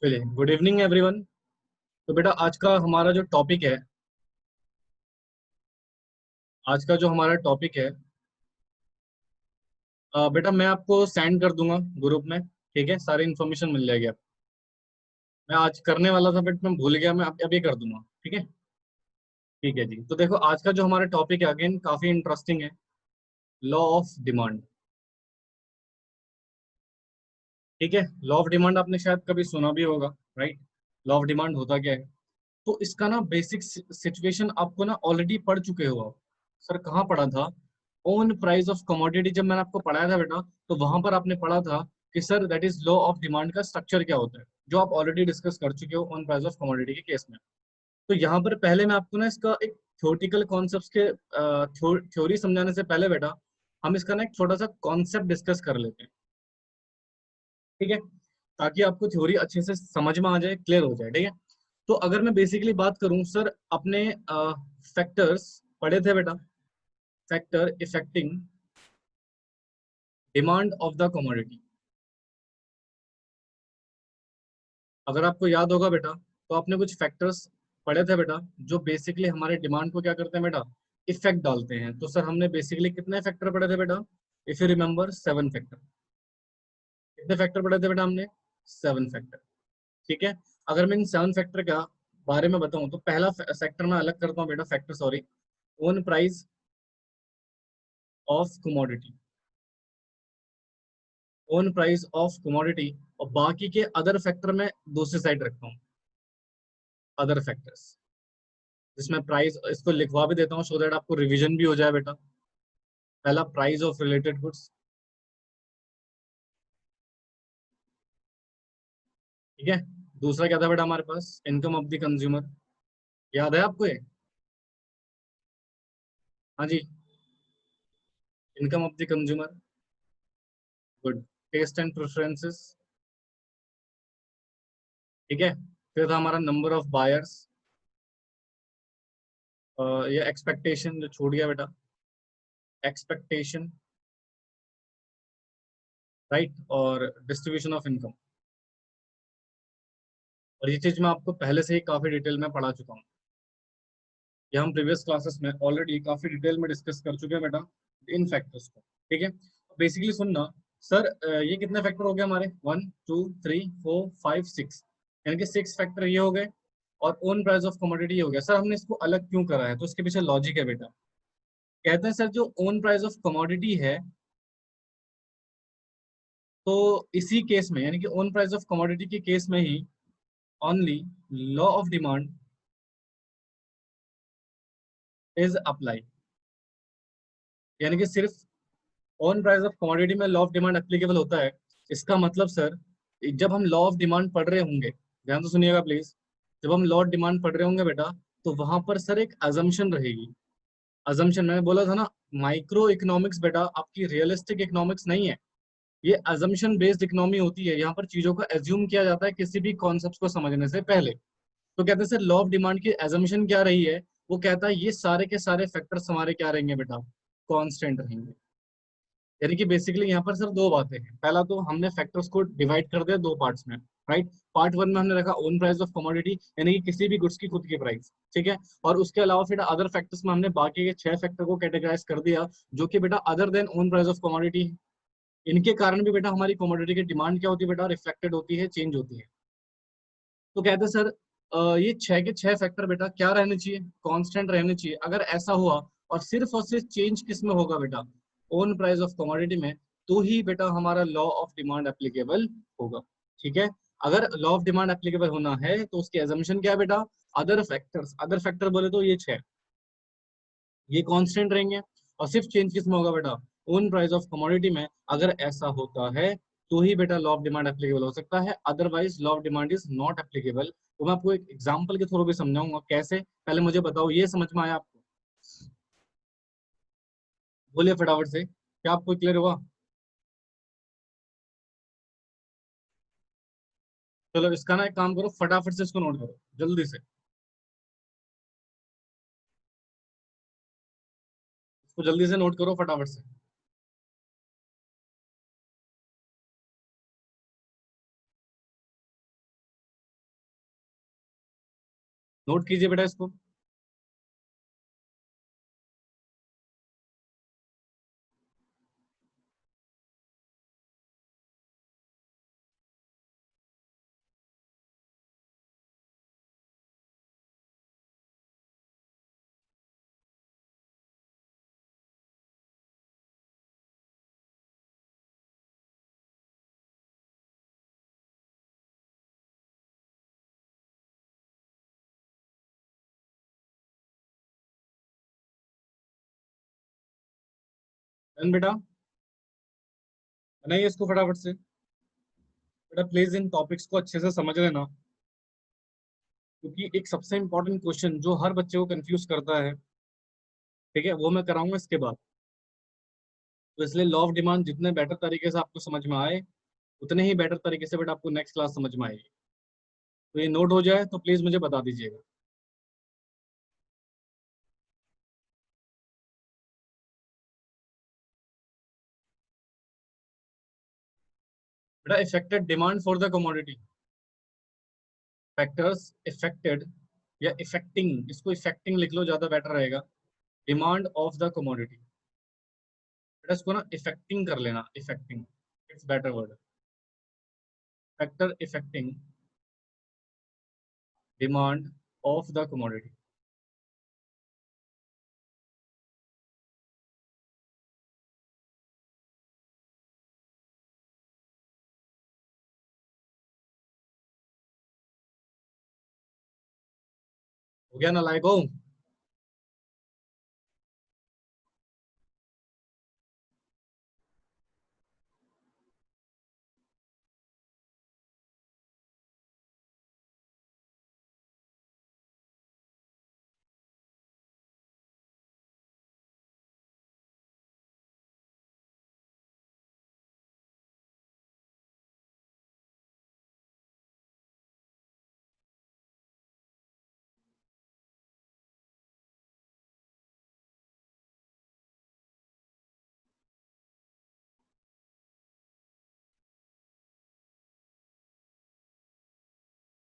चलिए, good evening everyone. तो बेटा आज का जो हमारा टॉपिक है, बेटा मैं आपको सेंड कर दूंगा ग्रुप में। ठीक है, सारी इन्फॉर्मेशन मिल जाएगी आपको। मैं आज करने वाला था बट मैं भूल गया, मैं अभी कर दूंगा। ठीक है। ठीक है जी, तो देखो आज का जो हमारा टॉपिक है अगेन काफी इंटरेस्टिंग है। Law of demand. ठीक है, लॉ ऑफ डिमांड आपने शायद कभी सुना भी होगा, राइट। लॉ ऑफ डिमांड होता क्या है? तो इसका ना बेसिक सिचुएशन आपको ना ऑलरेडी पढ़ चुके हो आप। सर कहाँ पढ़ा था? ओन प्राइस ऑफ कमोडिटी, जब मैंने आपको पढ़ाया था बेटा, तो वहां पर आपने पढ़ा था कि sir that is law of demand का स्ट्रक्चर क्या होता है, जो आप ऑलरेडी डिस्कस कर चुके हो ऑन प्राइस ऑफ कमोडिटी के केस में। तो यहाँ पर पहले मैं आपको ना इसका एक थ्योरेटिकल कॉन्सेप्ट के थ्योरी समझाने से पहले बेटा, हम इसका ना एक छोटा सा कॉन्सेप्ट डिस्कस कर लेते हैं। ठीक है, ताकि आपको थ्योरी अच्छे से समझ में आ जाए, क्लियर हो जाए। ठीक है, तो अगर मैं बेसिकली बात करूं सर, अपने फैक्टर्स पढ़े थे बेटा। Factor affecting demand of the commodity. अगर आपको याद होगा बेटा, तो आपने कुछ फैक्टर्स पढ़े थे बेटा, जो बेसिकली हमारे डिमांड को क्या करते हैं बेटा, इफेक्ट डालते हैं। तो सर हमने बेसिकली कितने फैक्टर पढ़े थे बेटा? If you remember, 7 factor. कितने फैक्टर पढ़े थे बेटा हमने? 7 फैक्टर। ठीक है, अगर मैं इन 7 फैक्टर का बारे में बताऊं, तो पहला सेक्टर मैं अलग करता हूँ बेटा, factor sorry, own price of commodity. Own price of commodity. और बाकी के अदर फैक्टर में दूसरी साइड रखता हूँ, अदर फैक्टर्स, जिसमें प्राइस इसको लिखवा भी देता हूँ सो दैट आपको रिवीजन भी हो जाए बेटा। पहला प्राइस ऑफ रिलेटेड गुड्स। ठीक है, दूसरा क्या था बेटा हमारे पास? Income of the consumer. याद है आपको ये? हाँ जी, income of the consumer. Good. Taste and preferences. ठीक है, फिर था हमारा नंबर ऑफ बायर्स। ये एक्सपेक्टेशन जो छूट गया बेटा, एक्सपेक्टेशन, राइट। और डिस्ट्रीब्यूशन ऑफ इनकम। और ये चीज मैं आपको पहले से ही काफी डिटेल में पढ़ा चुका हूँ। ये हम प्रीवियस क्लासेस में ऑलरेडी काफी डिटेल में डिस्कस कर चुके हैं बेटा, इन फैक्टर्स को। ठीक है, बेसिकली सुनना सर, ये कितने फैक्टर हो गए हमारे? 1 2 3 4 5 6, यानी कि 6 फैक्टर ये हो गए। और ओन प्राइस ऑफ कमोडिटी हो गया। सर हमने इसको अलग क्यों करा है? तो इसके पीछे लॉजिक है बेटा। कहते हैं सर, जो ओन प्राइस ऑफ कमोडिटी है, तो इसी केस में, यानी कि ओन प्राइस ऑफ कमोडिटी के केस में ही only law of demand is apply. यानी कि सिर्फ ऑन प्राइस ऑफ कमोडिटी में लॉ ऑफ डिमांड एप्लीकेबल होता है। इसका मतलब सर, जब हम लॉ ऑफ डिमांड पढ़ रहे होंगे, ध्यान से सुनिएगा प्लीज, जब हम लॉ ऑफ डिमांड पढ़ रहे होंगे बेटा, तो वहां पर सर एक अजम्पशन रहेगी। अजम्पशन मैंने बोला था ना, माइक्रो इकोनॉमिक्स बेटा आपकी रियलिस्टिक इकोनॉमिक्स नहीं है। ये अजम्पशन बेस्ड इकोनॉमी होती है। यहाँ पर चीजों को एज्यूम किया जाता है किसी भी कॉन्सेप्ट को समझने से पहले। तो कहते हैं सर, लॉ ऑफ डिमांड की एजम्पशन क्या रही है? वो कहता है ये सारे के सारे फैक्टर्स हमारे क्या रहेंगे बेटा? कांस्टेंट रहेंगे। यानी कि बेसिकली यहाँ पर सर दो बातें हैं। पहला तो हमने फैक्टर्स को डिवाइड कर दिया दो पार्ट्स में, राइट। पार्ट वन में हमने रखा ओन प्राइस ऑफ कमोडिटी, यानी कि किसी भी गुड्स की खुद की प्राइस। ठीक है, और उसके अलावा फिर अदर फैक्टर्स में हमने बाकी के 6 फैक्टर को कैटेगराइज कर दिया, जो कि बेटा other than own price of commodity. इनके कारण भी बेटा हमारी कमोडिटी की डिमांड क्या होती है बेटा? रिफ्लेक्टेड होती है, चेंज होती है। तो कहते हैं सर, ये 6 के 6 फैक्टर बेटा क्या रहने चाहिए? कांस्टेंट रहने चाहिए। अगर ऐसा हुआ और सिर्फ चेंज किस में होगा बेटा? ओन प्राइस ऑफ कमोडिटी में, तो ही बेटा हमारा लॉ ऑफ डिमांड एप्लीकेबल होगा। ठीक है, अगर लॉ ऑफ डिमांड एप्लीकेबल होना है तो उसकी एजम्पशन क्या है बेटा? अदर फैक्टर्स, अदर फैक्टर बोले तो ये 6, ये कांस्टेंट रहेंगे। और सिर्फ चेंज किस में होगा बेटा? ओन प्राइस ऑफ कमोडिटी में। अगर ऐसा होता है तो ही बेटा लॉ ऑफ डिमांड एप्लीकेबल हो सकता है, otherwise law of demand is not applicable. तो मैं आपको एक एग्जांपल के थ्रू भी समझाऊंगा कैसे। पहले मुझे बताओ, ये समझ में आया आपको? बोलिए फटाफट से, क्या आपको क्लियर हुआ? चलो इसका ना एक काम करो, फटाफट से इसको नोट करो जल्दी से। इसको जल्दी से नोट करो फटाफट से। नोट कीजिए बेटा इसको। डन बेटा, बनाइए इसको फटाफट से। बेटा प्लीज इन टॉपिक्स को अच्छे से समझ लेना, क्योंकि एक सबसे इंपॉर्टेंट क्वेश्चन जो हर बच्चे को कंफ्यूज करता है, ठीक है, वो मैं कराऊंगा इसके बाद। तो इसलिए लॉ ऑफ डिमांड जितने बेटर तरीके से आपको समझ में आए, उतने ही बेटर तरीके से बेटा आपको नेक्स्ट क्लास समझ में आएगी। तो ये नोट हो जाए तो प्लीज मुझे बता दीजिएगा। बेटा affected demand for the commodity, factors affected या इफेक्टिंग, इसको इफेक्टिंग लिख लो ज्यादा बेटर रहेगा, डिमांड ऑफ द कमोडिटी। बेटा इसको ना इफेक्टिंग कर लेना, affecting it's better word, factor affecting demand of the commodity. हो गया ना लाइक हो?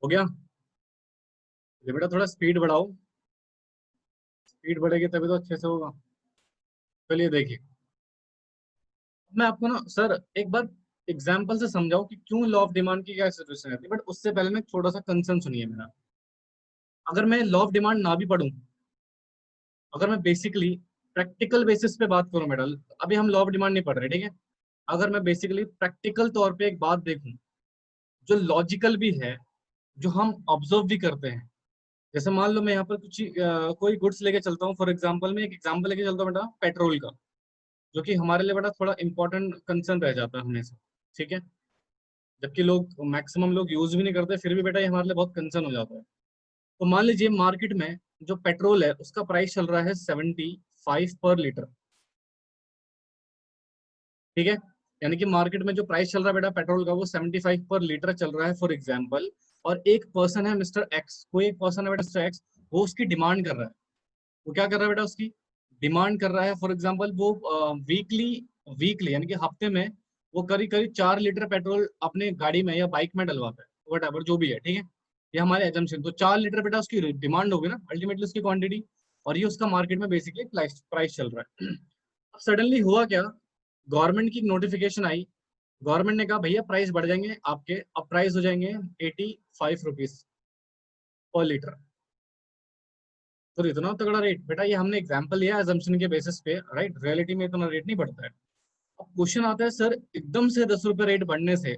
हो गया? ये बेटा थोड़ा स्पीड बढ़ाओ, स्पीड बढ़ेगी तभी तो अच्छे से होगा। चलिए देखिए, मैं आपको ना सर एक बार एग्जाम्पल से समझाऊं कि क्यों लॉ ऑफ डिमांड की क्या सिचुएशन रहती है, बट उससे पहले ना एक छोटा सा कंसर्न सुनिए मेरा। अगर मैं लॉ ऑफ डिमांड ना भी पढ़ूं, अगर मैं बेसिकली प्रैक्टिकल बेसिस पे बात करूं मेडल, अभी हम लॉ ऑफ डिमांड नहीं पढ़ रहे, ठीक है, अगर मैं बेसिकली प्रैक्टिकल तौर पे एक बात देखूं जो लॉजिकल भी है, जो हम ऑब्जर्व भी करते हैं, जैसे मान लो मैं यहाँ पर कुछ कोई गुड्स लेके चलता हूँ, फॉर एग्जाम्पल मैं एक एग्जाम्पल लेके चलता हूँ बेटा पेट्रोल का, जो कि हमारे लिए बेटा थोड़ा इंपॉर्टेंट कंसर्न रह जाता है हमेशा, ठीक है, जबकि लोग मैक्सिमम लोग यूज भी नहीं करते, फिर भी बेटा ये हमारे लिए बहुत कंसर्न हो जाता है। तो मान लीजिए मार्केट में जो पेट्रोल है उसका प्राइस चल रहा है 75 पर लीटर, ठीक है, यानी कि मार्केट में जो प्राइस चल रहा है बेटा पेट्रोल का वो 75 पर लीटर चल रहा है फॉर एग्जाम्पल। और एक पर्सन है मिस्टर एक्स, कोई एक पर्सन है बेटा मिस्टर एक्स, वो उसकी डिमांड कर रहा है। वो क्या कर रहा है बेटा, उसकी डिमांड कर रहा है, फॉर एग्जाम्पल वो वीकली, वीकली यानी कि हफ्ते में वो करीब करीब 4 लीटर पेट्रोल अपने गाड़ी में या बाइक में डलवाता है, वट एवर जो भी है, ठीक है, ये हमारे एजम्पशन। तो 4 लीटर बेटा उसकी डिमांड होगी ना अल्टीमेटली उसकी क्वांटिटी, और ये उसका मार्केट में बेसिकली प्राइस प्राइस चल रहा है। अब सडनली हुआ क्या, गवर्नमेंट की नोटिफिकेशन आई, गवर्नमेंट ने कहा भैया प्राइस बढ़ जाएंगे आपके, अब प्राइस हो जाएंगे 85 रुपीज पर लीटर। तो इतना तगड़ा रेट बेटा, ये हमने एग्जांपल लिया अजम्पशन के बेसिस पे, राइट, रियलिटी में इतना रेट नहीं बढ़ता है। अब क्वेश्चन आता है सर एकदम से 10 रुपए रेट बढ़ने से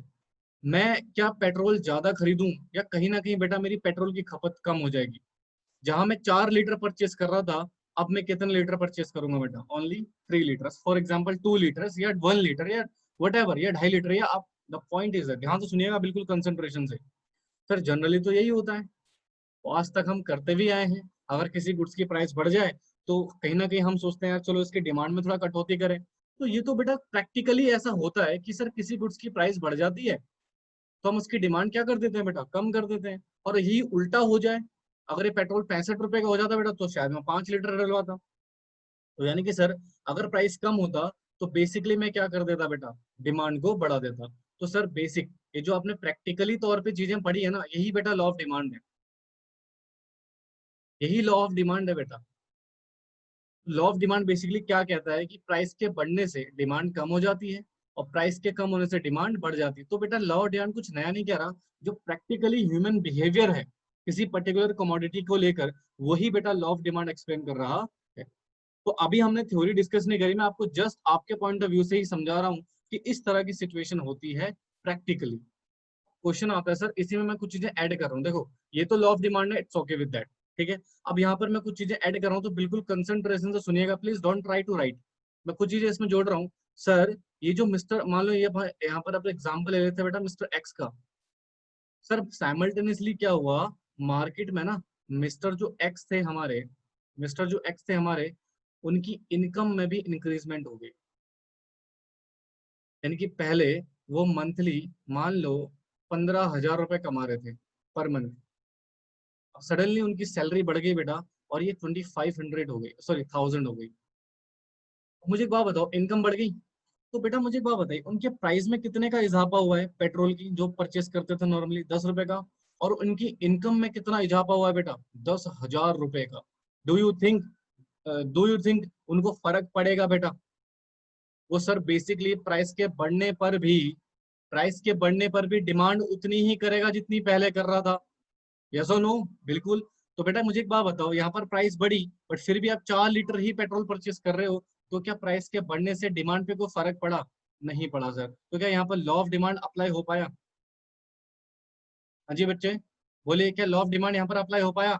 मैं क्या पेट्रोल ज्यादा खरीदूं, या कहीं ना कहीं बेटा मेरी पेट्रोल की खपत कम हो जाएगी। जहां मैं 4 लीटर परचेस कर रहा था, अब मैं कितने लीटर परचेस करूंगा बेटा, only 3 litre, for example 2 litre या 1 लीटर या वट एवर, या 2.5 लीटर, या आप, द पॉइंट इज ध्यान से सुनिएगा बिल्कुल कंसंट्रेशन से। सर जनरली तो यही होता है, तो आज तक हम करते भी आए हैं, अगर किसी गुड्स की प्राइस बढ़ जाए तो कहीं ना कहीं हम सोचते हैं यार चलो इसकी डिमांड में थोड़ा कटौती करें। तो ये तो बेटा प्रैक्टिकली ऐसा होता है कि सर किसी गुड्स की प्राइस बढ़ जाती है तो हम उसकी डिमांड क्या कर देते हैं बेटा, कम कर देते हैं। और यही उल्टा हो जाए, अगर ये पेट्रोल 65 रुपए का हो जाता बेटा तो शायद मैं 5 लीटर डलवाता। तो यानी कि सर अगर प्राइस कम होता तो बेसिकली मैं क्या कर देता बेटा, डिमांड को बढ़ा देता। तो सर बेसिक ये जो आपने प्रैक्टिकली तौर पे चीजें पढ़ी है ना, यही बेटा लॉ ऑफ डिमांड है। यही लॉ ऑफ डिमांड है बेटा। लॉ ऑफ डिमांड बेसिकली क्या कहता है कि प्राइस के बढ़ने से डिमांड कम हो जाती है और प्राइस के कम होने से डिमांड बढ़ जाती है। तो बेटा लॉ ऑफ डिमांड कुछ नया नहीं कह रहा, जो प्रैक्टिकली ह्यूमन बिहेवियर है किसी पर्टिकुलर कमोडिटी को लेकर, वही बेटा लॉ ऑफ डिमांड एक्सप्लेन कर रहा है। तो अभी हमने थ्योरी डिस्कस नहीं करी, मैं आपको जस्ट आपके पॉइंट ऑफ व्यू से ही समझा रहा हूँ कि इस तरह की सिचुएशन होती है प्रैक्टिकली। क्वेश्चन आता है सर, इसी में मैं कुछ चीजें ऐड कर रहा हूँ। देखो ये तो लॉ ऑफ डिमांड है, इट्स ओके विद दैट, ठीक है। अब यहाँ पर मैं कुछ चीजें ऐड कर रहा हूँ, तो बिल्कुल कंसंट्रेशन से सुनिएगा please, don't try to write. मैं कुछ चीजें इसमें जोड़ रहा हूँ। सर ये जो मिस्टर, मान लो ये यहाँ पर आप एग्जाम्पल ले लेते हैं बेटा मिस्टर एक्स का। सर साइमल्टेनियसली क्या हुआ मार्केट में ना, मिस्टर जो एक्स थे हमारे, मिस्टर जो एक्स थे हमारे, उनकी इनकम में भी इंक्रीजमेंट हो गई। यानी कि पहले वो मंथली मान लो 15,000 रुपए कमा रहे थे पर मंथ, अब सडनली उनकी सैलरी बढ़ गई बेटा और ये 2,500 हो गई, सॉरी 1,000 हो गई। मुझे एक बात बताओ, इनकम बढ़ गई, तो बेटा मुझे एक बात बताइए, उनके प्राइस में कितने का इजाफा हुआ है पेट्रोल की जो परचेस करते थे नॉर्मली 10 रुपए का, और उनकी इनकम में कितना इजाफा हुआ है बेटा 10,000 रुपए का। Do you think, do you think उनको फर्क पड़ेगा बेटा? वो सर बेसिकली प्राइस के बढ़ने पर भी डिमांड उतनी ही करेगा जितनी पहले कर रहा था। यस और नो? बिल्कुल। तो बेटा मुझे एक बात बताओ, यहाँ पर प्राइस बढ़ी बट फिर भी आप 4 लीटर ही पेट्रोल परचेस कर रहे हो, तो क्या प्राइस के बढ़ने से डिमांड पे कोई फर्क पड़ा? नहीं पड़ा सर। तो क्या यहाँ पर लॉ ऑफ डिमांड अप्लाई हो पाया? हाँ जी बच्चे बोलिए, क्या लॉ ऑफ डिमांड यहाँ पर अप्लाई हो पाया?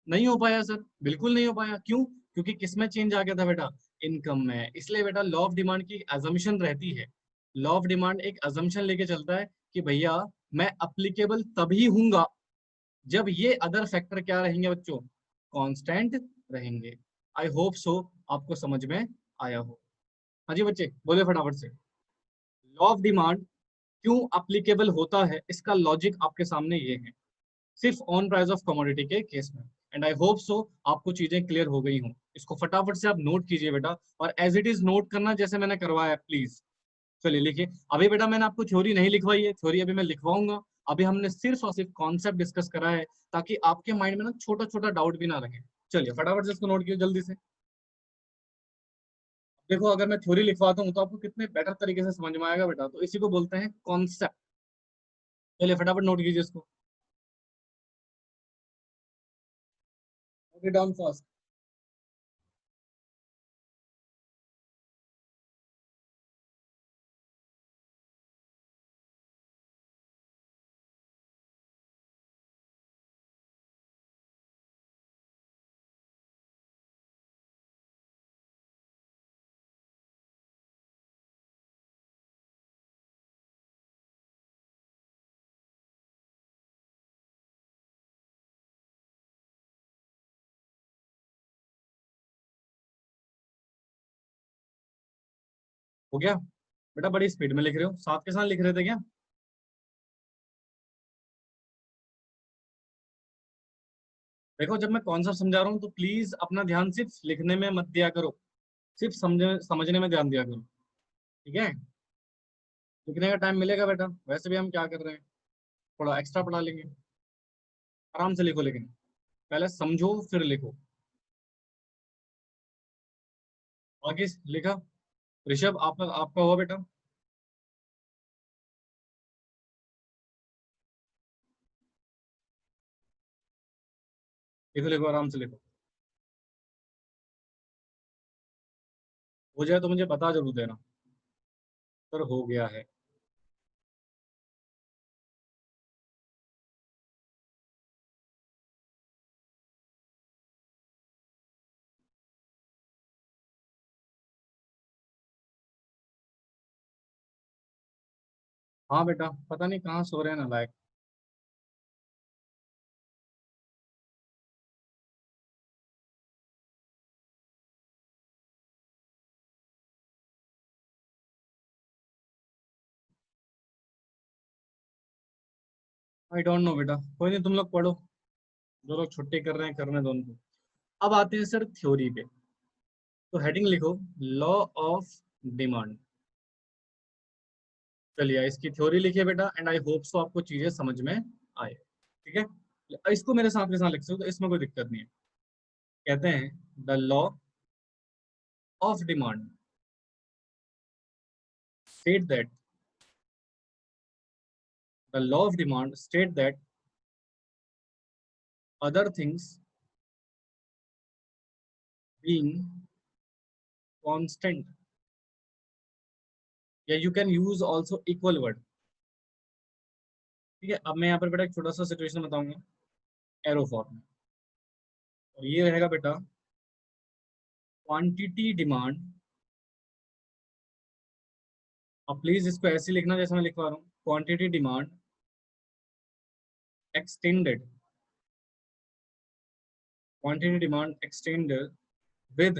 नहीं हो पाया सर, बिल्कुल नहीं हो पाया। क्यों? क्योंकि किस में चेंज आ गया था बेटा? इनकम में। इसलिए बेटा लॉ ऑफ डिमांड की अजम्पशन रहती है, लॉ ऑफ डिमांड एक अजम्पशन लेके चलता है कि भैया मैं अप्लीकेबल तभी हूंगा जब ये अदर फैक्टर क्या रहेंगे बच्चों, कांस्टेंट रहेंगे। आई होप सो आपको समझ में आया हो। हाँ जी बच्चे बोले फटाफट से। लॉ ऑफ डिमांड क्यों अप्लीकेबल होता है, इसका लॉजिक आपके सामने ये है, सिर्फ ऑन प्राइस ऑफ कमोडिटी के केस में। एंड आई होप सो आपको चीजें क्लियर हो गई हों। इसको फटाफट से आप नोट कीजिए बेटा, और एज इट इज नोट करना जैसे मैंने करवाया प्लीज। चलिए लिखिए। अभी बेटा मैंने आपको थ्योरी नहीं लिखवाई है, थ्योरी अभी मैं लिखवाऊंगा। अभी हमने सिर्फ और सिर्फ कॉन्सेप्ट डिस्कस करा है, ताकि आपके माइंड में ना छोटा छोटा डाउट भी ना रहे। चलिए फटाफट से इसको नोट कीजिए जल्दी से। देखो अगर मैं थ्योरी लिखवाता हूँ तो आपको कितने बेटर तरीके से समझ में आएगा बेटा, तो इसी को बोलते हैं कॉन्सेप्ट। चलिए फटाफट नोट कीजिए इसको, डाउन फास्ट। हो गया बेटा? बड़ी स्पीड में लिख रहे हो, साथ के साथ लिख रहे थे क्या? देखो जब मैं कॉन्सेप्ट समझा रहा हूँ तो प्लीज अपना ध्यान सिर्फ लिखने में मत दिया करो, सिर्फ समझने में ध्यान दिया करो, ठीक है। लिखने का टाइम मिलेगा बेटा, वैसे भी हम क्या कर रहे हैं, थोड़ा एक्स्ट्रा पढ़ा लेंगे। आराम से लिखो, लेकिन पहले समझो फिर लिखो। बाकी लिखा? ऋषभ आपका आपका हुआ बेटा? लिखो लिखो आराम से लिखो। हो जाए तो मुझे बता जरूर देना। सर हो गया है। हाँ बेटा, पता नहीं कहाँ सो रहे हैं नालायक। आई डोंट नो बेटा, कोई नहीं, तुम लोग पढ़ो। जो लोग छुट्टी कर रहे हैं करने दो उनको। अब आते हैं सर थ्योरी पे। तो हेडिंग लिखो, लॉ ऑफ डिमांड। चलिए इसकी थ्योरी लिखिए बेटा, एंड आई होप सो आपको चीजें समझ में आए, ठीक है। इसको मेरे साथ के साथ लिख सकते हो, तो इसमें कोई दिक्कत नहीं है। कहते हैं the law of demand state that the law of demand state that other things being constant, या you can use also equal word. ठीक है, अब मैं यहाँ पर बेटा एक छोटा सा सिचुएशन बताऊंगा एरो फॉर्म में, और ये रहेगा बेटा क्वांटिटी डिमांड। अब प्लीज इसको ऐसे लिखना जैसे मैं लिखवा रहा हूँ, quantity demand extended, quantity demand extended with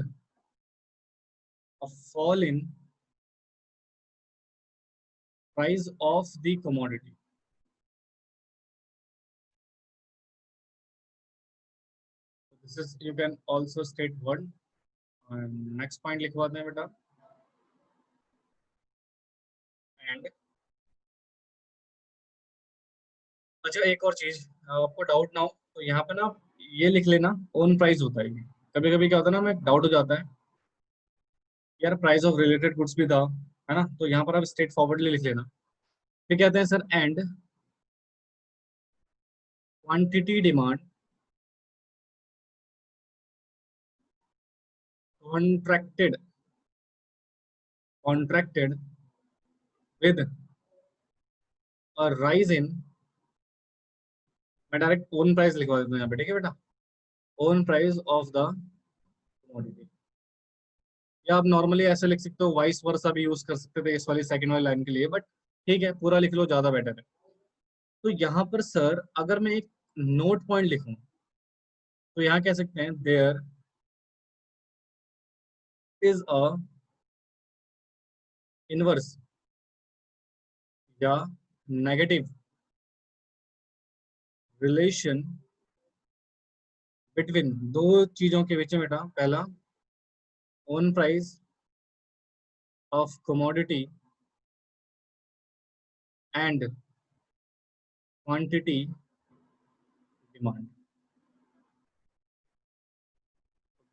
a fall in price of the commodity. This is, you can also state one. Next point लिखवाते हैं बेटा, एंड अच्छा एक और चीज, आपको डाउट ना हो तो यहाँ पे ना ये लिख लेना, ओन प्राइस होता है। कभी कभी क्या होता है ना, हमें डाउट हो जाता है यार प्राइस ऑफ रिलेटेड गुड्स भी था, है ना, तो यहाँ पर आप स्ट्रेट फॉरवर्डली लिख लेना। फिर कहते हैं sir and quantity demand contracted contracted with a rise in, मैं डायरेक्ट ओन प्राइस लिखवा देता हूँ यहाँ पे, ठीक है बेटा, own price of the commodity. या आप नॉर्मली ऐसे लिख सकते हो, वाइस वर्सा भी यूज कर सकते थे इस वाली सेकंड वाली लाइन के लिए, बट ठीक है पूरा लिख लो, ज्यादा बेटर है। तो यहाँ पर सर अगर मैं एक नोट पॉइंट लिखूं तो यहाँ कह सकते हैं देयर इज अ इनवर्स या नेगेटिव रिलेशन बिटवीन, दो चीजों के बीच में बेटा, पहला own price of commodity and quantity demand,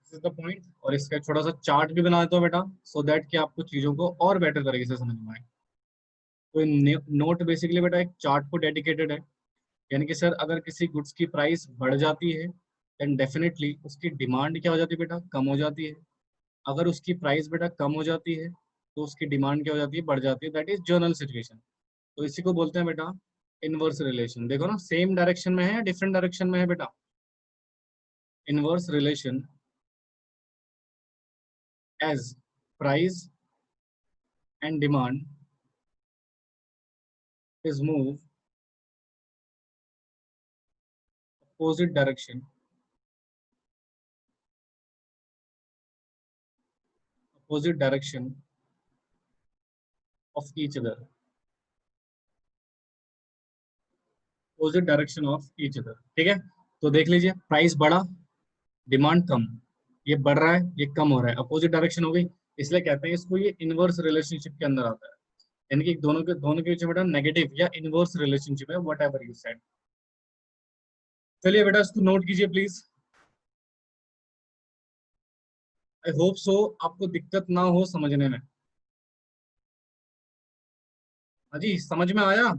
this is the point. और इसका एक छोटा सा चार्ट भी बना देता हूँ बेटा, सो दैट कि आपको चीजों को और बेटर तरीके से समझ में आए। तो नोट बेसिकली बेटा एक चार्ट को डेडिकेटेड है, यानी कि सर अगर किसी गुड्स की प्राइस बढ़ जाती है देन डेफिनेटली उसकी डिमांड क्या हो जाती है बेटा, कम हो जाती है। अगर उसकी प्राइस बेटा कम हो जाती है तो उसकी डिमांड क्या हो जाती है, बढ़ जाती है। That is general situation. तो इसी को बोलते हैं बेटा इनवर्स रिलेशन। देखो ना सेम डायरेक्शन में है या डिफरेंट डायरेक्शन में है बेटा, inverse relation as price and demand is move opposite direction, opposite direction of each other, opposite direction of each other. ठीक है, तो देख लीजिए प्राइस बढ़ा, डिमांड कम, ये बढ़ रहा है ये कम हो रहा है, अपोजिट डायरेक्शन हो गई, इसलिए कहते हैं इसको ये इनवर्स रिलेशनशिप के अंदर आता है। यानी कि दोनों के बीच में बेटा नेगेटिव या इनवर्स रिलेशनशिप है, वट एवर यू सेड। चलिए बेटा इसको नोट कीजिए प्लीज। आई होप सो आपको दिक्कत ना हो समझने में। हाँ जी, समझ में आया?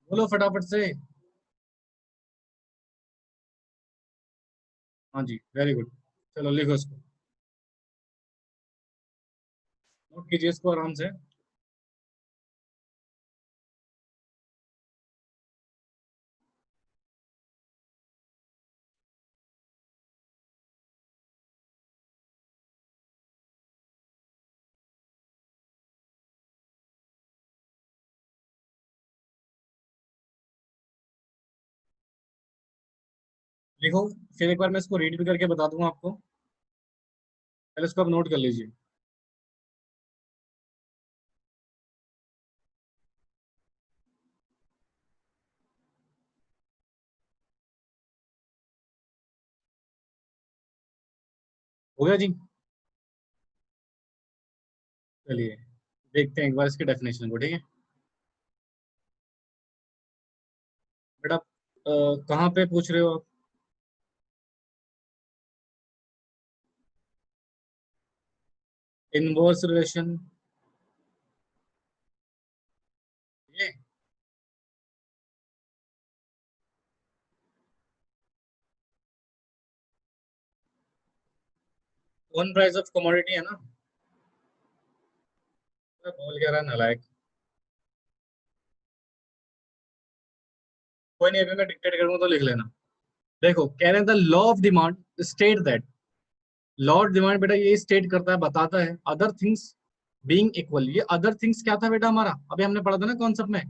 बोलो फटाफट से। हाँ जी वेरी गुड, चलो लिखो इसको, नोट कीजिए इसको आराम से। लिखो, फिर एक बार मैं इसको रीड भी करके बता दूंगा आपको, पहले इसको आप नोट कर लीजिए। हो गया जी? चलिए देखते हैं एक बार इसके डेफिनेशन को, ठीक है बेटा। कहाँ पे पूछ रहे हो आप? इनवर्स रिलेशन, ये वन प्राइस ऑफ कमोडिटी है ना। मैं बोल क्या रहा नालायक। कोई नहीं, अभी मैं डिक्टेट करूंगा तो लिख लेना। देखो कह रहे थे law of demand state that, law of demand बेटा ये स्टेट करता है, बताता है अदर थिंग्स बीइंग इक्वल। ये अदर थिंग्स क्या था बेटा हमारा, अभी हमने पढ़ा था ना कॉन्सेप्ट में,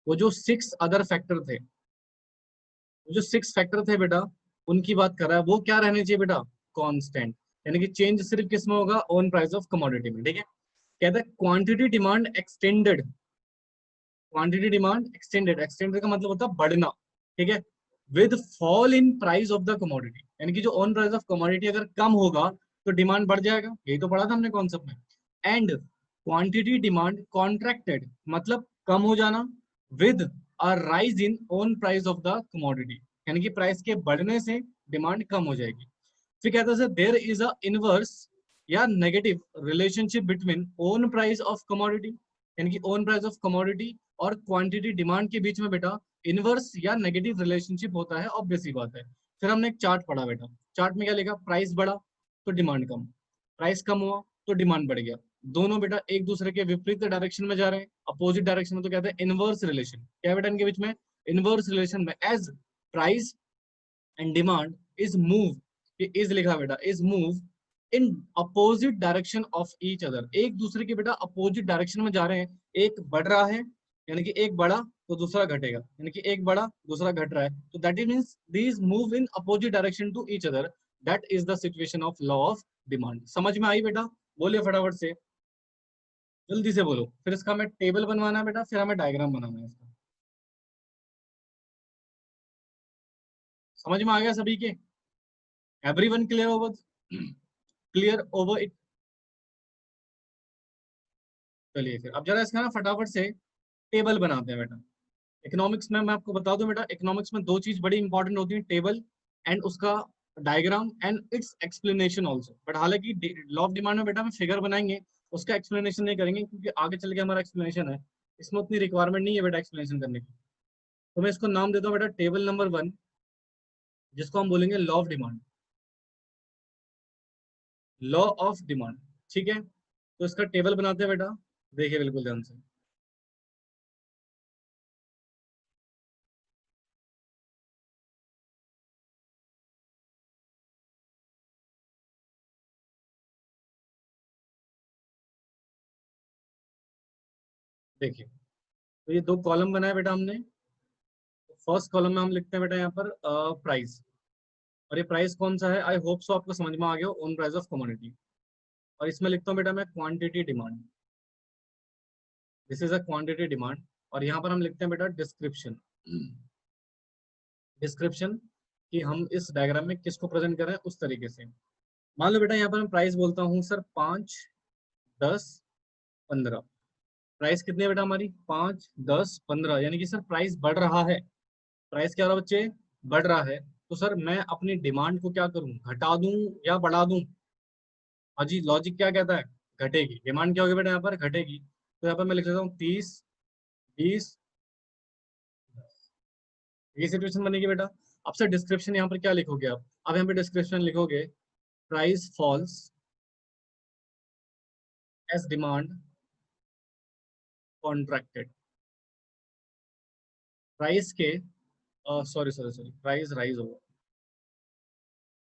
वो जो 6 अदर फैक्टर थे, वो जो 6 फैक्टर थे बेटा, उनकी बात कर रहा है। वो क्या रहने चाहिए बेटा, कांस्टेंट। यानी कि चेंज सिर्फ किस में होगा, ऑन प्राइस ऑफ कमोडिटी में। ठीक है, कहता है quantity demand extended, quantity demand extended, extended का मतलब होता है बढ़ना। ठीक है, with fall in price of the commodity, यानी कि जो ऑन प्राइस ऑफ कमोडिटी अगर कम होगा तो डिमांड बढ़ जाएगा, यही तो पढ़ा था हमने कॉन्सेप्ट में। एंड क्वांटिटी डिमांड कॉन्ट्रैक्टेड, मतलब कम हो जाना, with a rise in on price of the commodity, यानी कि प्राइस के बढ़ने से डिमांड कम हो जाएगी। फिर कहता है देयर इज अ इनवर्स या negative relationship between own price of commodity, यानी कि ओन प्राइस ऑफ कमोडिटी और क्वांटिटी डिमांड के बीच में बेटा इनवर्स या नेगेटिव रिलेशनशिप होता है, ऑब्वियस सी बात है। फिर हमने एक चार्ट पढ़ा बेटा, चार्ट में क्या लिखा, प्राइस बढ़ा तो डिमांड कम, प्राइस कम हुआ तो डिमांड बढ़ गया। दोनों बेटा एक दूसरे के विपरीत डायरेक्शन में जा रहे हैं, अपोजिट डायरेक्शन में, तो कहते हैं इनवर्स रिलेशन। क्या है बेटा इनके बीच में, इनवर्स रिलेशन में। As price and demand is move, ये इज लिखा बेटा, is move in opposite direction of each other, एक दूसरे के बेटा अपोजिट डायरेक्शन में जा रहे हैं। एक बढ़ रहा है, यानी कि एक बढ़ा तो दूसरा घटेगा, यानी कि एक बढ़ा दूसरा घट रहा है, तो that is means these move in opposite direction to each other, that is the situation of law of demand. समझ में आई बेटा, बोलिए फटाफट से, जल्दी से बोलो। फिर इसका हमें टेबल बनवाना है बेटा, फिर हमें डायग्राम बनाना है इसका। समझ में आ गया सभी के, everyone clear over, clear over it. चलिए फिर अब जरा इसका ना फटाफट से टेबल बनाते हैं बेटा। इकोनॉमिक्स में मैं आपको बता दूं बेटा, इकोनॉमिक्स में दो चीज बड़ी इंपॉर्टेंट होती है, टेबल एंड उसका diagram and it's explanation also. But हालांकि लॉ ऑफ डिमांड में बेटा हम फिगर बनाएंगे, उसका एक्सप्लेनेशन नहीं करेंगे, क्योंकि आगे चल के हमारा एक्सप्लेनेशन है, इसमें उतनी रिक्वायरमेंट नहीं है बेटा एक्सप्लेनेशन करने की। तो मैं इसको नाम देता हूँ बेटा टेबल नंबर 1, जिसको हम बोलेंगे law of demand, law of demand. ठीक है, तो इसका टेबल बनाते हैं बेटा, देखिए बिल्कुल ध्यान से। देखिए, तो ये दो कॉलम बनाए बेटा हमने। फर्स्ट कॉलम में हम लिखते हैं बेटा यहाँ पर प्राइस, और ये प्राइस कौन सा है, आई होप सो आपको समझ में आ गया, ऑन प्राइस ऑफ कमोडिटी। और इसमें लिखता हूँ बेटा मैं quantity demand, this is a quantity demand. और यहाँ पर हम लिखते हैं बेटा डिस्क्रिप्शन, डिस्क्रिप्शन कि हम इस डायग्राम में किसको प्रेजेंट कर रहे हैं उस तरीके से। मान लो बेटा यहाँ पर मैं प्राइस बोलता हूँ सर 5, 10, 15। प्राइस कितनी है बेटा हमारी, 5, 10, 15, यानी कि सर प्राइस बढ़ रहा है। प्राइस क्या हो रहा है बच्चे, बढ़ रहा है। तो सर मैं अपनी डिमांड को क्या करूं, घटा दूं या बढ़ा दूं। हाँ जी, लॉजिक क्या कहता है, घटेगी। डिमांड क्या होगी बेटा यहाँ पर, घटेगी। तो यहाँ पर मैं लिख लेता हूँ 30, 20, 10। ये सिचुएशन बनेगी बेटा। अब सर डिस्क्रिप्शन यहाँ पर क्या लिखोगे आप, अब यहाँ पे डिस्क्रिप्शन लिखोगे price falls as demand contracted, price के sorry sorry sorry, price rise होगा,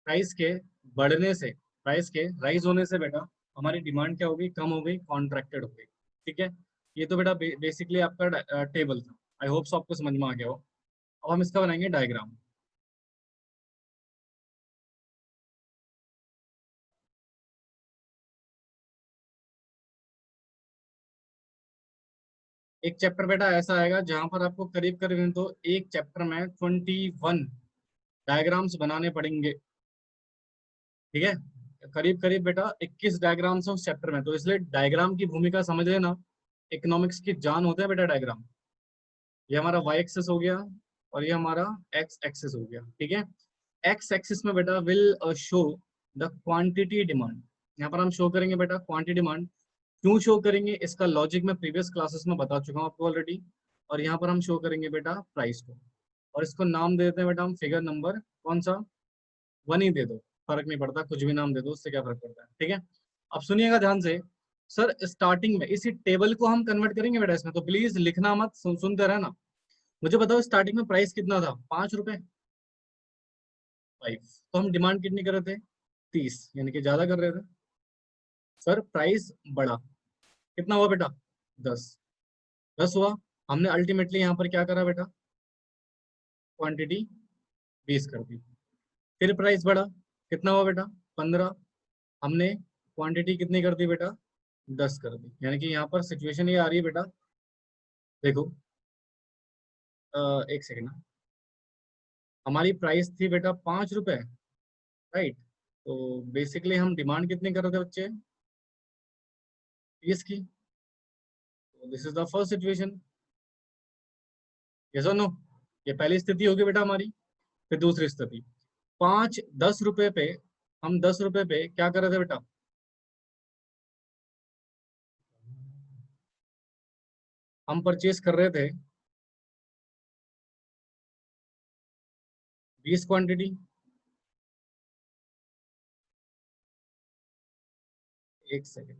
प्राइस के बढ़ने से, प्राइस के राइज होने से बेटा हमारी डिमांड क्या होगी, कम हो गई, कॉन्ट्रैक्टेड हो गई। ठीक है, ये तो बेटा बेसिकली आपका टेबल था, आई होप सो आपको समझ में आ गया हो। अब हम इसका बनाएंगे डायग्राम। एक चैप्टर बेटा ऐसा आएगा जहां पर आपको करीब करीब तो एक चैप्टर में 21 डायग्राम्स बनाने पड़ेंगे। ठीक है, करीब करीब बेटा 21 डायग्राम्स है उस चैप्टर में, तो इसलिए डायग्राम की भूमिका समझ लेना। इकोनॉमिक्स की जान होता है बेटा डायग्राम। ये हमारा वाई एक्सेस हो गया और ये हमारा एक्स एक्सेस हो गया। ठीक है, एक्स एक्सिस में बेटा will show the quantity demand, यहाँ पर हम शो करेंगे बेटा क्वांटिटी डिमांड। क्यों शो करेंगे इसका लॉजिक मैं प्रीवियस क्लासेस में बता चुका हूँ आपको ऑलरेडी। और यहाँ पर हम शो करेंगे बेटा प्राइस को, और इसको नाम दे देते हैं बेटा हम फिगर नंबर कौन सा, 1 ही दे दो, फर्क नहीं पड़ता, कुछ भी नाम दे दो, उससे क्या फर्क पड़ता है, ठीक है। अब सुनिएगा ध्यान से। सर स्टार्टिंग में इसी टेबल को हम कन्वर्ट करेंगे बेटा इसमें, तो प्लीज लिखना मत, सुनते रहना। मुझे बताओ स्टार्टिंग में प्राइस कितना था, 5 रुपए, 5। तो हम डिमांड कितनी कर रहे थे, 30, यानी कि ज्यादा कर रहे थे। सर प्राइस बढ़ा, कितना हुआ बेटा, 10, 10 हुआ। हमने अल्टीमेटली यहाँ पर क्या करा बेटा, क्वांटिटी 20 कर दी। फिर प्राइस बढ़ा, कितना हुआ बेटा, 15। हमने क्वांटिटी कितनी कर दी बेटा, 10 कर दी। यानी कि यहाँ पर सिचुएशन ये आ रही है बेटा, देखो एक सेकेंड, हमारी प्राइस थी बेटा 5 रुपए, राइट। तो बेसिकली हम डिमांड कितनी कर रहे थे बच्चे, 20 की। This is the first situation, yes और नो। ये पहली स्थिति होगी बेटा हमारी। फिर दूसरी स्थिति, 10 रुपए पे, हम 10 रुपए पे क्या कर रहे थे बेटा, हम परचेज कर रहे थे 20 क्वांटिटी। एक सेकेंड,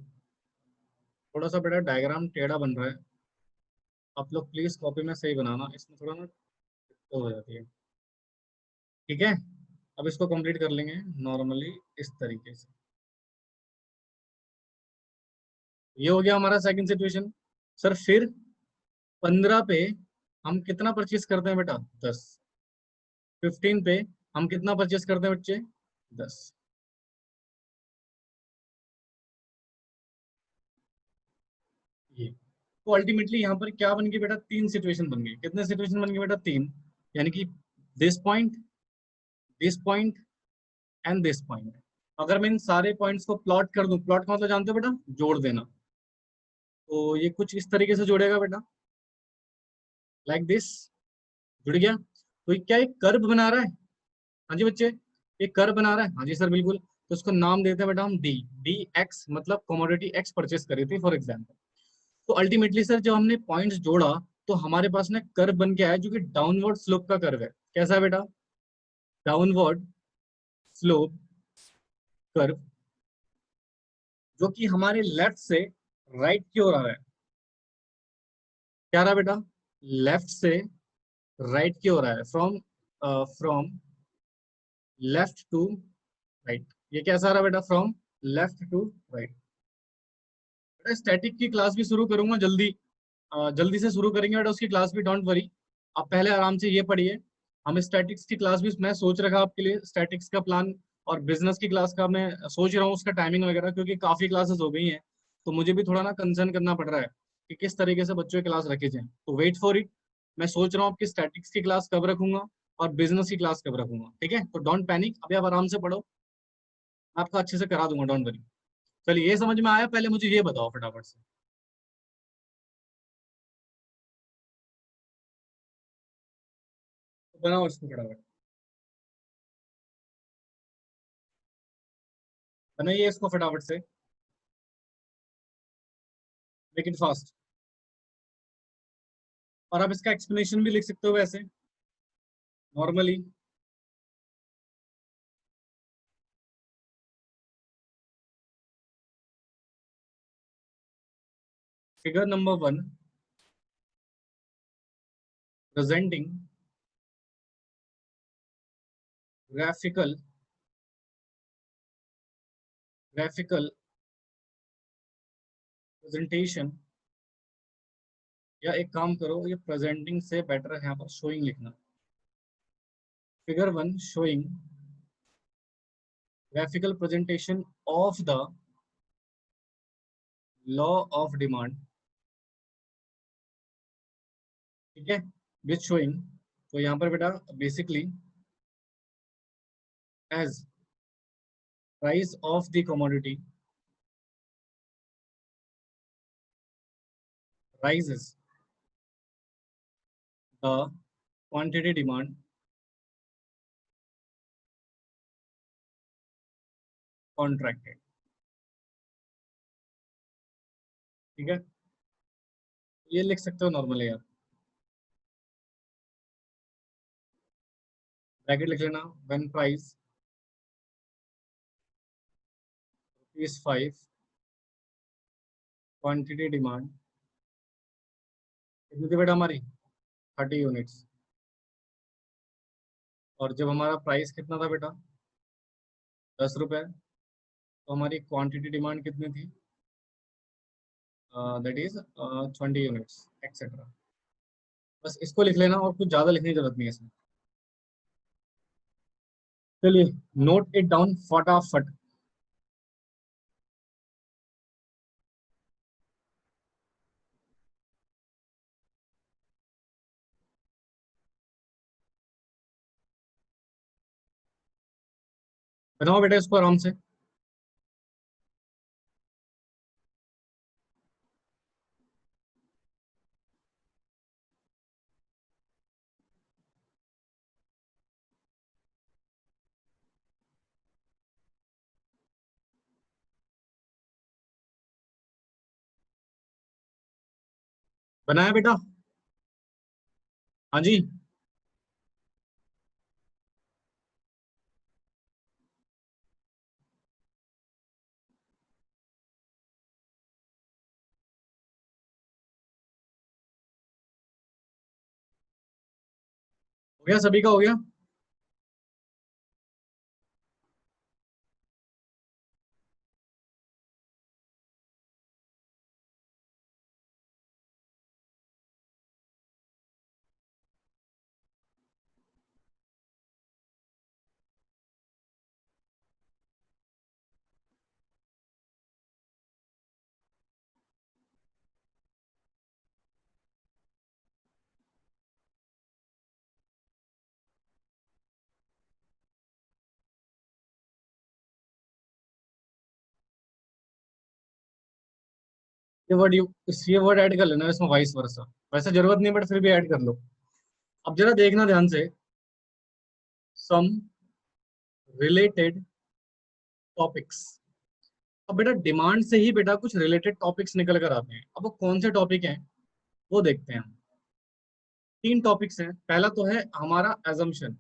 थोड़ा सा बेटा डायग्राम टेढ़ा बन रहा है, आप लोग प्लीज कॉपी में सही बनाना, इसमें थोड़ा ना दिक्कत हो जाती है, ठीक है। अब इसको कंप्लीट कर लेंगे नॉर्मली इस तरीके से। ये हो गया हमारा सेकंड सिचुएशन। सर फिर 15 पे हम कितना परचेज करते हैं बेटा, 10। 15 पे हम कितना परचेज करते हैं बच्चे, 10। ये तो अल्टीमेटली यहाँ पर क्या बन गई बेटा, 3 सिचुएशन बन गई। कितने सिचुएशन बन गए बेटा, 3। यानी कि this point, this point and this point. अगर मैं इन सारे पॉइंट्स को प्लॉट कर दूं, प्लॉट का मतलब जानते हो बेटा, जोड़ देना। तो ये कुछ इस तरीके से जोड़ेगा बेटा, लाइक दिस, जुड़ गया। तो ये क्या एक कर्व बना रहा है, हाँ जी बच्चे, एक कर्व बना रहा है, हाँ जी सर बिल्कुल। तो उसको नाम देते हैं बेटा हम डी, डी एक्स, मतलब कमोडिटी एक्स परचेस करी थी फॉर एग्जाम्पल। तो अल्टीमेटली सर जब हमने पॉइंट्स जोड़ा, तो हमारे पास ना कर्व बन के आया जो कि डाउनवर्ड स्लोप का कर्व है। कैसा है बेटा, डाउनवर्ड स्लोप कर्व, जो कि हमारे लेफ्ट से राइट की ओर आ रहा है। क्या रहा बेटा, लेफ्ट से राइट की ओर आ रहा है, from from left to right. ये कैसा रहा बेटा, from left to right. Static की क्लास भी शुरू करूंगा जल्दी, जल्दी से शुरू करेंगे बेटा उसकी क्लास भी, डोंट वरी। आप पहले आराम से ये पढ़िए। हम स्टैटिक्स की क्लास भी मैं सोच रखा आपके लिए, स्टैटिक्स का प्लान। और बिजनेस की क्लास का मैं सोच रहा हूँ उसका टाइमिंग वगैरह, क्योंकि काफी क्लासेस हो गई हैं। तो मुझे भी थोड़ा ना कंसर्न करना पड़ रहा है कि किस तरीके से बच्चों की क्लास रखी जाए। तो वेट फॉर इट, मैं सोच रहा हूँ आपकी स्टैटिक्स की क्लास कब रखूंगा और बिजनेस की क्लास कब रखूंगा, ठीक है। तो डोंट पैनिक, अभी आप आराम से पढ़ो, आपका अच्छे से करा दूंगा, डोंट वरी। चलिए ये समझ में आया, पहले मुझे ये बताओ फटाफट से। तो बनाओ इसको फटाफट, बनाइए इसको फटाफट से, मेक इट फास्ट। और आप इसका एक्सप्लेनेशन भी लिख सकते हो वैसे, normally. Figure number 1, presenting graphical, graphical presentation, या एक काम करो, ये प्रेजेंटिंग से बेटर है यहाँ पर शोइंग लिखना। Figure 1 showing graphical presentation of the law of demand, ठीक है, विच शोइंग। तो यहाँ पर बेटा basically as price of the commodity rises, the quantity demand contracted। ठीक है, ये लिख सकते हो नॉर्मली यार, ब्रैकेट लिख लेना। When price is 5, quantity demand कितनी थी बेटा हमारी, 30 यूनिट्स। और जब हमारा प्राइस कितना था बेटा, 10 रुपए, तो हमारी क्वांटिटी डिमांड कितनी थी, दैट इज 20 यूनिट्स एक्सेट्रा। बस इसको लिख लेना और कुछ ज्यादा लिखने की जरूरत नहीं है इसमें। चलिए नोट इट डाउन फटाफट। बनाओ बेटा इसको आराम से। बनाया बेटा, हाँ जी। हो गया, सभी का हो गया। ये वर्ड ऐड कर लेना इसमें, वाइस वर्सा। वैसे जरूरत नहीं बट फिर भी ऐड कर लो। अब जरा देखना ध्यान से, सम रिलेटेड टॉपिक्स। अब बेटा डिमांड से ही बेटा कुछ रिलेटेड टॉपिक्स निकल कर आते हैं। अब वो कौन से टॉपिक हैं वो देखते हैं हम। 3 टॉपिक्स हैं। पहला तो है हमारा assumption,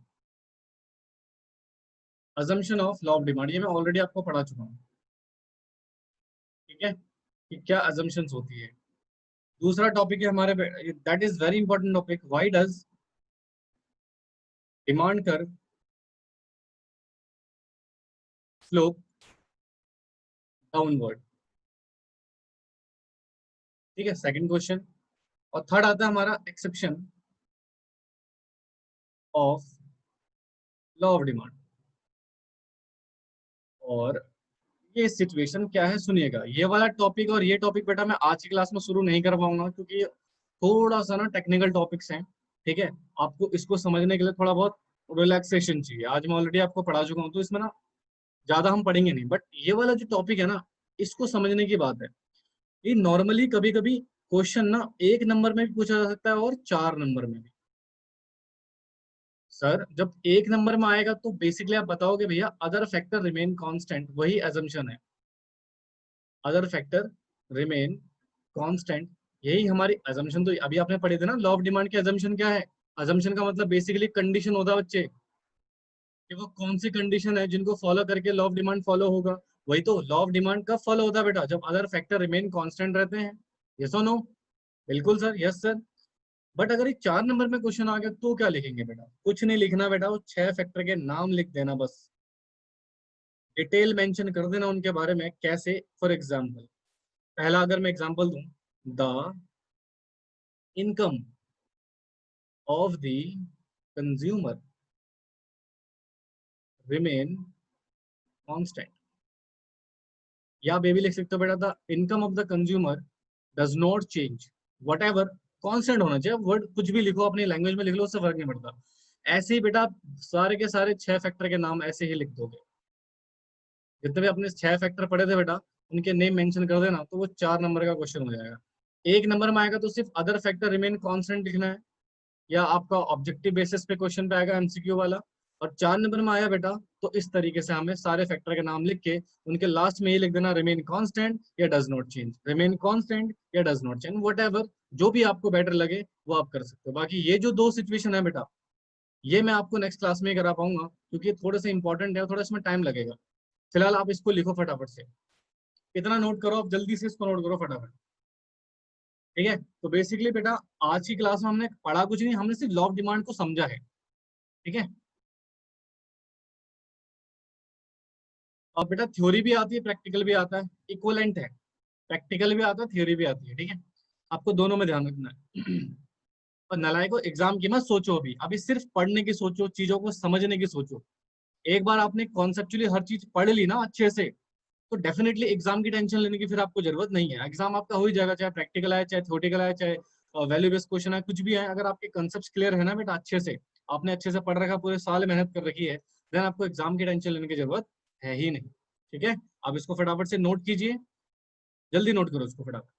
assumption of law of demand. ये मैं ऑलरेडी आपको पढ़ा चुका हूँ, ठीक है, कि क्या अजम्पशंस होती है। दूसरा टॉपिक है हमारे, that is very important topic, why does demand curve slope downward. ठीक है, सेकंड क्वेश्चन। और थर्ड आता है हमारा exception of law of demand. और ये सिचुएशन क्या है सुनिएगा। ये वाला टॉपिक और ये टॉपिक बेटा मैं आज की क्लास में शुरू नहीं कर पाऊंगा, क्योंकि ये थोड़ा सा ना टेक्निकल टॉपिक्स हैं। ठीक है, आपको इसको समझने के लिए थोड़ा बहुत रिलैक्सेशन चाहिए। आज मैं ऑलरेडी आपको पढ़ा चुका हूँ, तो इसमें ना ज्यादा हम पढ़ेंगे नहीं। बट ये वाला जो टॉपिक है ना, इसको समझने की बात है। ये नॉर्मली कभी कभी क्वेश्चन ना 1 नंबर में भी पूछा जा सकता है और 4 नंबर में भी। सर जब 1 नंबर में आएगा तो बेसिकली आप बताओगे भैया अदर फैक्टर रिमेन कांस्टेंट, वही एजम्पशन है। अदर फैक्टर रिमेन कांस्टेंट, यही हमारी अजम्पशन। तो अभी आपने पढ़े थे ना लॉ ऑफ डिमांड के अजम्पशन क्या है। अजम्पशन का मतलब बेसिकली कंडीशन होता है बच्चे, कि वो कौन सी कंडीशन है जिनको फॉलो करके लॉ ऑफ डिमांड फॉलो होगा। वही तो लॉ ऑफ डिमांड कब फॉलो होता है बेटा, जब अदर फैक्टर रिमेन कांस्टेंट रहते हैं। यस और नो। बिल्कुल सर, यस सर। बट अगर ये 4 नंबर में क्वेश्चन आ गया तो क्या लिखेंगे बेटा, कुछ नहीं लिखना बेटा, वो 6 फैक्टर के नाम लिख देना बस। डिटेल मेंशन कर देना उनके बारे में, कैसे। फॉर एग्जाम्पल, पहला अगर मैं एग्जाम्पल दूं, the income of the consumer remain constant. या आप ये भी लिख सकते हो बेटा, the income of the consumer does not change, what ever, constant होना चाहिए। वर्ड कुछ भी लिखो अपनी लैंग्वेज में लिख लो, उससे फर्क नहीं पड़ता। ऐसे ही बेटा आप सारे के सारे 6 फैक्टर के नाम ऐसे ही लिख दोगे। जितने भी अपने 6 फैक्टर पढ़े थे बेटा, उनके नेम मेंशन कर देना, तो वो 4 नंबर का क्वेश्चन हो जाएगा। 1 नंबर में आएगा तो सिर्फ अदर फैक्टर रिमेन कांस्टेंट लिखना है, या आपका ऑब्जेक्टिव बेसिस पे क्वेश्चन पे आएगा एमसीक्यू वाला, और 4 नंबर में आया बेटा, तो इस तरीके से हमें सारे फैक्टर के नाम लिख के उनके लास्ट में ये लिख देना, रिमेन कांस्टेंट या does not change, remain constant या डज नॉट चेंज, वट जो भी आपको बेटर लगे वो आप कर सकते हो। बाकी ये जो 2 सिचुएशन है बेटा, ये मैं आपको नेक्स्ट क्लास में ही करा पाऊंगा, क्योंकि थोड़े से इंपॉर्टेंट है, थोड़ा इसमें टाइम लगेगा। फिलहाल आप इसको लिखो फटाफट से, इतना नोट करो आप, जल्दी से इसको नोट करो फटाफट। ठीक है, तो बेसिकली बेटा आज की क्लास में हमने पढ़ा कुछ नहीं, हमने सिर्फ लॉ ऑफ डिमांड को समझा है। ठीक है, और बेटा थ्योरी भी आती है, प्रैक्टिकल भी आता है, इक्वलेंट है, प्रैक्टिकल भी आता है, थ्योरी भी आती है। ठीक है, आपको दोनों में ध्यान रखना है। और नालायक एग्जाम की मत सोचो, अभी सिर्फ पढ़ने की सोचो, चीजों को समझने की सोचो। एक बार आपने कॉन्सेप्चुअली हर चीज पढ़ ली ना अच्छे से, तो डेफिनेटली एग्जाम की टेंशन लेने की फिर आपको जरूरत नहीं है। एग्जाम आपका हो ही जाएगा, चाहे प्रैक्टिकल आए, चाहे थ्योरेटिकल आए, चाहे वैल्यू बेस्ड क्वेश्चन है, कुछ भी है। अगर आपके कंसेप्ट क्लियर है ना बेटा, अच्छे से आपने अच्छे से पढ़ रखा, पूरे साल मेहनत कर रखी है, देन आपको एग्जाम की टेंशन लेने की जरूरत है ही नहीं। ठीक है, आप इसको फटाफट से नोट कीजिए, जल्दी नोट करो इसको फटाफट।